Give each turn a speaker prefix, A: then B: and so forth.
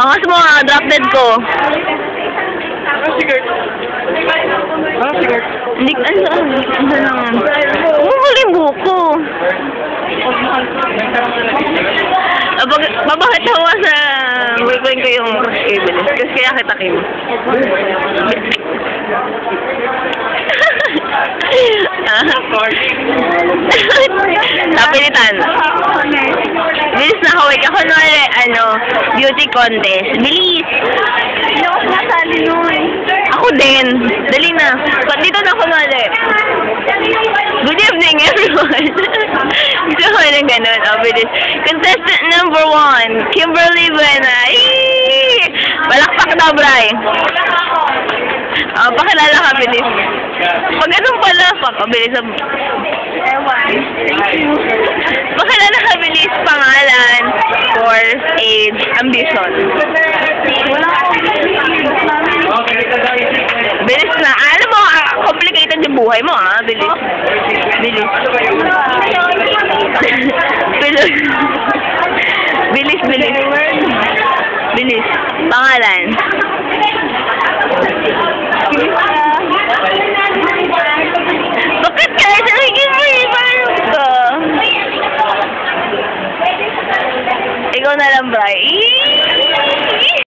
A: Angas mo nga, drop dead ko. Hindi, ano naman? Huli buko. Babakit ako sa boyfriend ko yung cable. Kasi kaya kita Kim. Napilitan. Bilis na kawit. Ako kunwari, beauty contest. Bilis! Hindi ako sinasali nun. Ako din. Dali na. Dito na kunwari. Good evening, everyone. Gusto ko ng ganun. Bilis. Contestant number 1, Kimberly Buena. Eee! Palakpak daw, Bray. Pakilala ka, bilis. Pag anong palakpak, bilis. Ewan. Thank you. Pakilala ka, bilis. Pangalan, course, age, ambition. Wala akong bilis na. Alam mo, complicated yung buhay mo, ha? Bilis. Bilis. Bilis. Bilis, bilis. Bilis. Pangalan.